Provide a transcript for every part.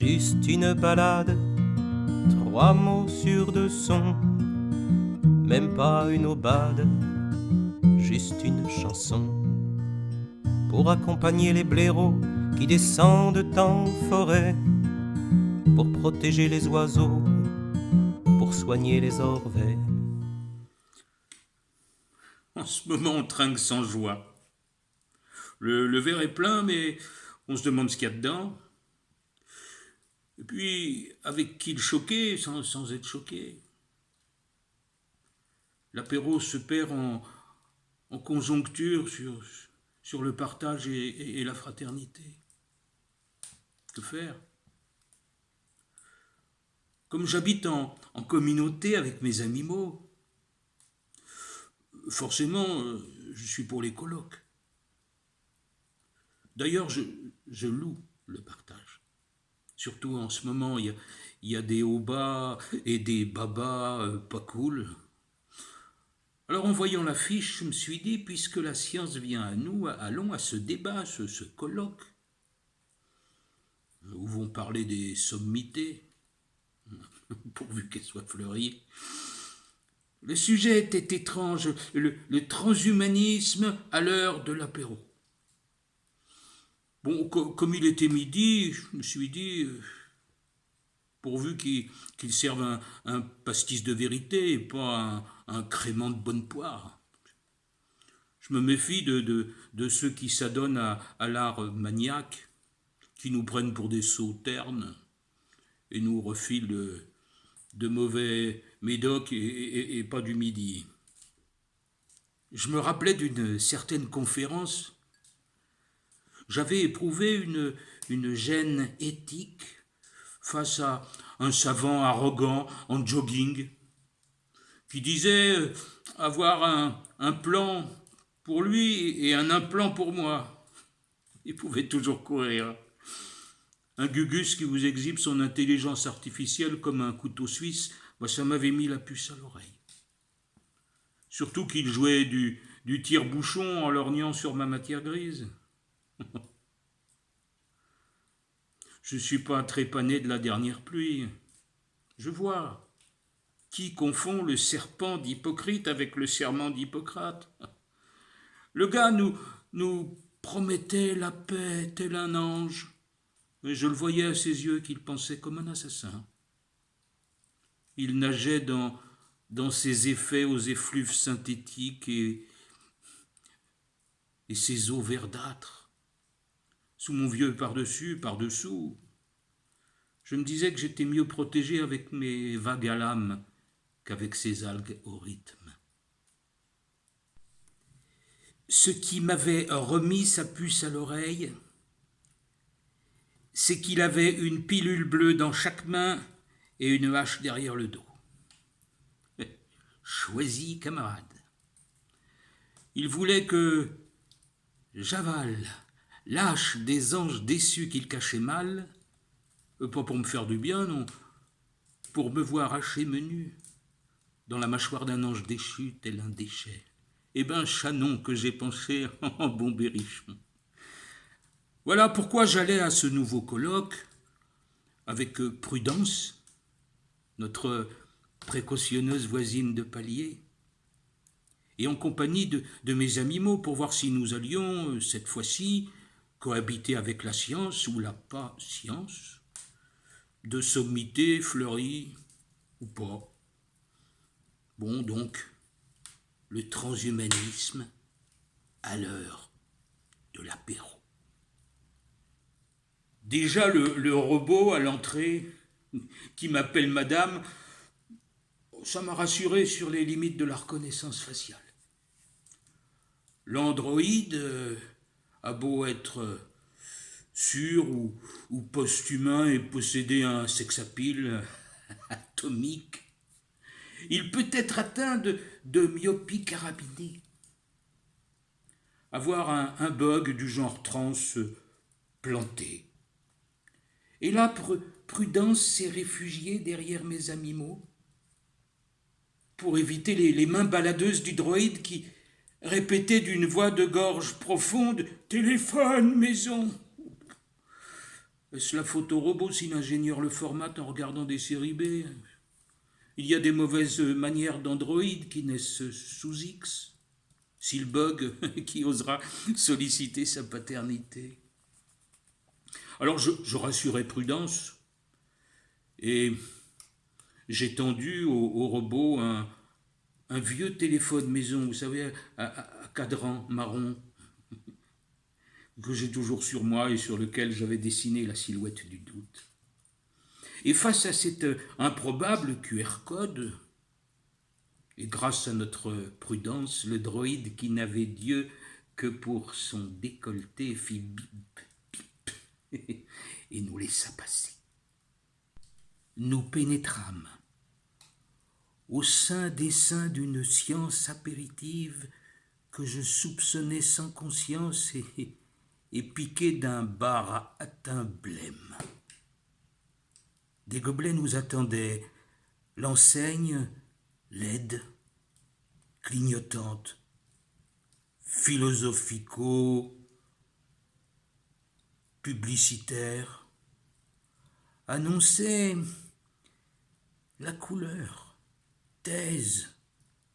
Juste une balade, 3 mots sur 2 sons, même pas une aubade, juste une chanson, pour accompagner les blaireaux qui descendent en forêt, pour protéger les oiseaux, pour soigner les orvets. En ce moment, on trinque sans joie. Le verre est plein, mais on se demande ce qu'il y a dedans. Et puis, avec qui le choquer sans être choqué. L'apéro se perd en conjoncture sur le partage et la fraternité. Que faire? Comme j'habite en communauté avec mes animaux, forcément, je suis pour les colocs. D'ailleurs, je loue le partage. Surtout en ce moment, il y a des hauts bas et des babas pas cool. Alors en voyant l'affiche, je me suis dit, puisque la science vient à nous, allons à ce débat, ce colloque, où vont parler des sommités, pourvu qu'elles soient fleuries. Le sujet était étrange, le transhumanisme à l'heure de l'apéro. Bon, comme il était midi, je me suis dit, pourvu qu'il serve un pastis de vérité et pas un crément de bonne poire. Je me méfie de ceux qui s'adonnent à l'art maniaque, qui nous prennent pour des sots ternes et nous refilent de mauvais médocs et pas du midi. Je me rappelais d'une certaine conférence. J'avais éprouvé une gêne éthique face à un savant arrogant en jogging qui disait avoir un plan pour lui et un implant pour moi. Il pouvait toujours courir. Un Gugus qui vous exhibe son intelligence artificielle comme un couteau suisse, ça m'avait mis la puce à l'oreille. Surtout qu'il jouait du tire-bouchon en lorgnant sur ma matière grise. Je ne suis pas trépané de la dernière pluie. Je vois. Qui confond le serpent d'Hippocrite avec le serment d'Hippocrate? Le gars nous promettait la paix tel un ange, mais je le voyais à ses yeux qu'il pensait comme un assassin. Il nageait dans ses effets aux effluves synthétiques et ses eaux verdâtres. Sous mon vieux par-dessous, je me disais que j'étais mieux protégé avec mes vagues à l'âme qu'avec ces algues au rythme. Ce qui m'avait remis sa puce à l'oreille, c'est qu'il avait une pilule bleue dans chaque main et une hache derrière le dos. Choisi camarade. Il voulait que j'avale l'hache des anges déçus qu'il cachait mal, pas pour me faire du bien, non, pour me voir hacher menu dans la mâchoire d'un ange déchu tel un déchet. Eh ben, chanon que j'ai penché en bon berrichon. Voilà pourquoi j'allais à ce nouveau colloque avec Prudence, notre précautionneuse voisine de palier, et en compagnie de mes animaux pour voir si nous allions, cette fois-ci, cohabiter avec la science ou la pas-science, de sommité fleurie ou pas. Bon, donc, le transhumanisme à l'heure de l'apéro. Déjà, le robot à l'entrée, qui m'appelle madame, ça m'a rassuré sur les limites de la reconnaissance faciale. L'androïde a beau être sûr ou post-humain et posséder un sex-appeal atomique, il peut être atteint de myopie carabinée. Avoir un bug du genre trans planté. Et là, Prudence s'est réfugiée derrière mes animaux pour éviter les mains baladeuses du droïde qui répétait d'une voix de gorge profonde « Téléphone, maison !» Est-ce la photo-robot si l'ingénieur le formate en regardant des séries B? Il y a des mauvaises manières d'Android qui naissent sous X. S'il bug, qui osera solliciter sa paternité? Alors je rassurais Prudence et j'ai tendu au robot un vieux téléphone maison, vous savez, à cadran marron, que j'ai toujours sur moi et sur lequel j'avais dessiné la silhouette du doute. Et face à cet improbable QR code, et grâce à notre prudence, le droïde qui n'avait Dieu que pour son décolleté fit bip, bip, et nous laissa passer. Nous pénétrâmes au sein des seins d'une science apéritive que je soupçonnais sans conscience et piqué d'un bar atteint blême. Des gobelets nous attendaient, l'enseigne laide, clignotante, philosophico-publicitaire, annonçait la couleur, thèse,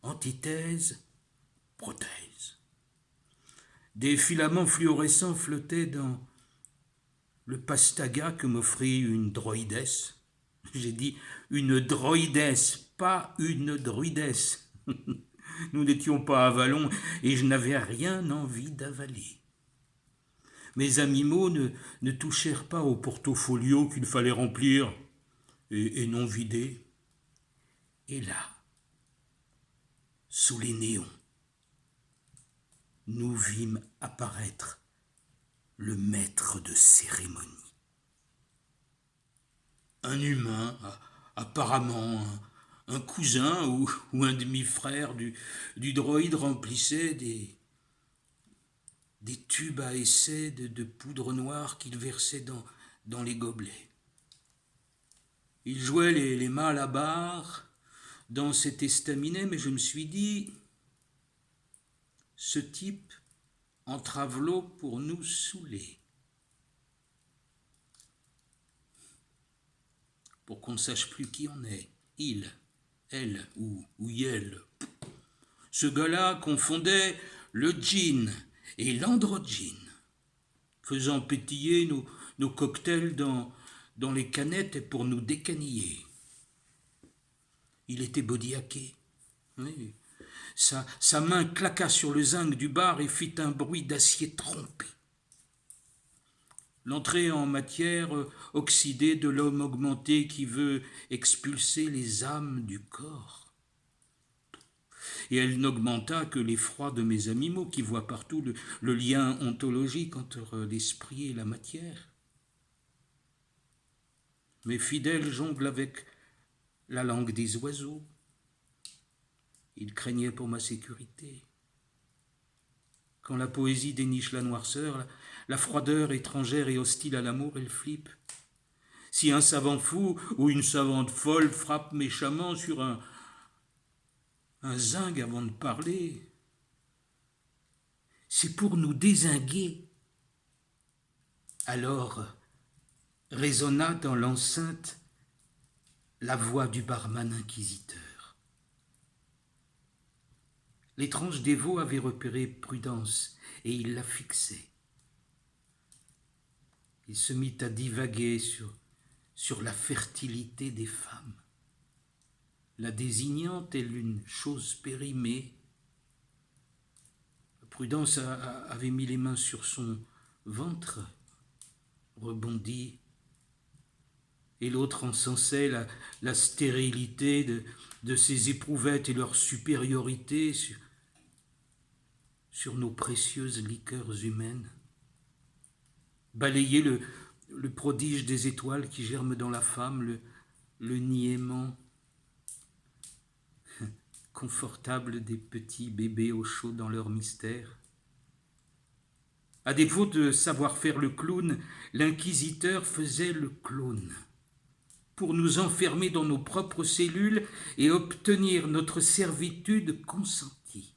antithèse, prothèse. Des filaments fluorescents flottaient dans le pastaga que m'offrit une droïdesse. J'ai dit une droïdesse, pas une druidesse. Nous n'étions pas à Vallon et je n'avais rien envie d'avaler. Mes animaux ne touchèrent pas au portfolio qu'il fallait remplir et non vider. Et là, sous les néons, nous vîmes apparaître le maître de cérémonie. Un humain, apparemment un cousin ou un demi-frère du droïde remplissait des tubes à essai de poudre noire qu'il versait dans les gobelets. Il jouait les malabars dans cet estaminet, mais je me suis dit, ce type entrave l'eau pour nous saouler. Pour qu'on ne sache plus qui on est, il, elle ou yel. Ce gars-là confondait le djinn et l'androgyne, faisant pétiller nos cocktails dans les canettes pour nous décaniller. Il était bodiaqué. Oui. Sa main claqua sur le zinc du bar et fit un bruit d'acier trompé. L'entrée en matière oxydée de l'homme augmenté qui veut expulser les âmes du corps. Et elle n'augmenta que l'effroi de mes animaux qui voient partout le lien ontologique entre l'esprit et la matière. Mes fidèles jonglent avec la langue des oiseaux. Ils craignaient pour ma sécurité. Quand la poésie déniche la noirceur, la froideur étrangère et hostile à l'amour, elle flippe. Si un savant fou ou une savante folle frappe méchamment sur un zinc avant de parler, c'est pour nous dézinguer. Alors résonna dans l'enceinte la voix du barman inquisiteur. L'étrange dévot avait repéré Prudence et il la fixait. Il se mit à divaguer sur la fertilité des femmes, la désignant telle une chose périmée. Prudence avait mis les mains sur son ventre, rebondi, et l'autre encensait la stérilité de ses éprouvettes et leur supériorité sur nos précieuses liqueurs humaines. Balayer le prodige des étoiles qui germent dans la femme, le niaiement confortable des petits bébés au chaud dans leur mystère. À défaut de savoir faire le clown, l'inquisiteur faisait le clone pour nous enfermer dans nos propres cellules et obtenir notre servitude consentie.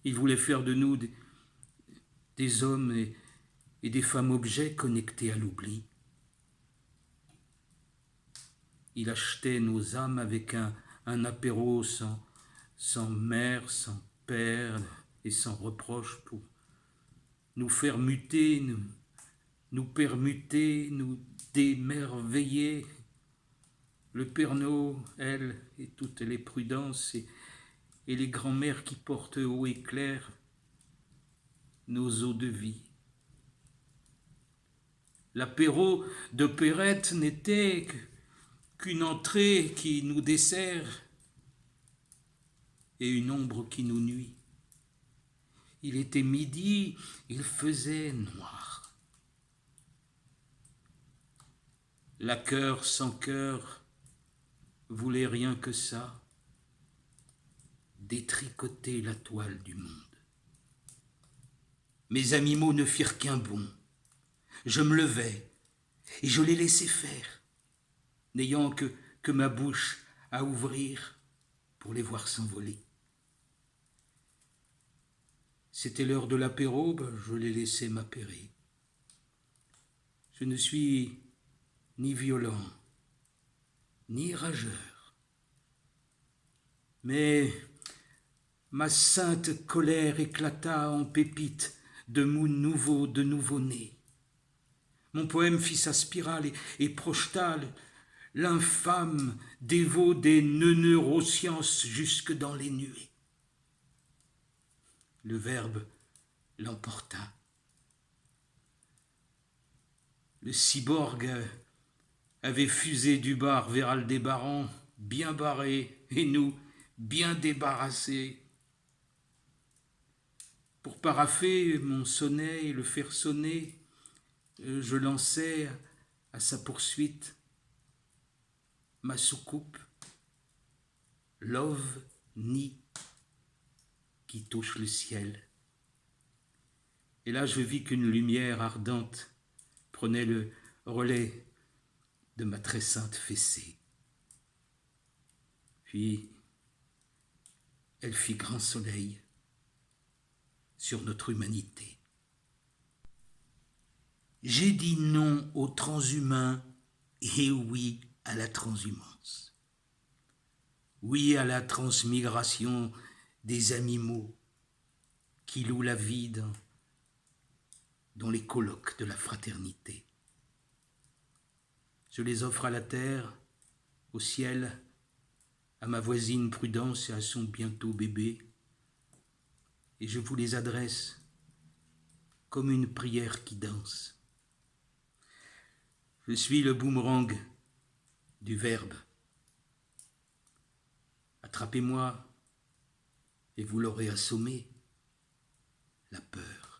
Il voulait faire de nous des hommes et des femmes-objets connectées à l'oubli. Il achetait nos âmes avec un apéro sans mère, sans père et sans reproche pour nous faire muter, nous permuter, nous démerveiller. Le Pernod, elle, et toutes les prudences et les grands-mères qui portent haut et clair nos eaux de vie. L'apéro d'opérette n'était qu'une entrée qui nous dessert et une ombre qui nous nuit. Il était midi, il faisait noir. La cœur sans cœur voulait rien que ça, détricoter la toile du monde. Mes animaux ne firent qu'un bond. Je me levai et je les laissai faire, n'ayant que ma bouche à ouvrir pour les voir s'envoler. C'était l'heure de l'apéro, je les laissai m'apérer. Je ne suis ni violent, ni rageur, mais ma sainte colère éclata en pépites de mou nouveau, de nouveau-né. Mon poème fit sa spirale et projeta l'infâme dévot des neurosciences jusque dans les nuées. Le verbe l'emporta. Le cyborg avait fusé du bar vers Aldébaran, bien barré, et nous, bien débarrassés. Pour paraffer mon sonnet et le faire sonner, je lançai à sa poursuite ma soucoupe, l'OVNI qui touche le ciel. Et là, je vis qu'une lumière ardente prenait le relais de ma très sainte fessée. Puis, elle fit grand soleil sur notre humanité. J'ai dit non au transhumain et oui à la transhumance. Oui à la transmigration des animaux qui louent la vie dans les colloques de la fraternité. Je les offre à la terre, au ciel, à ma voisine Prudence et à son bientôt bébé, et je vous les adresse comme une prière qui danse. Je suis le boomerang du verbe. Attrapez-moi et vous l'aurez assommé, la peur.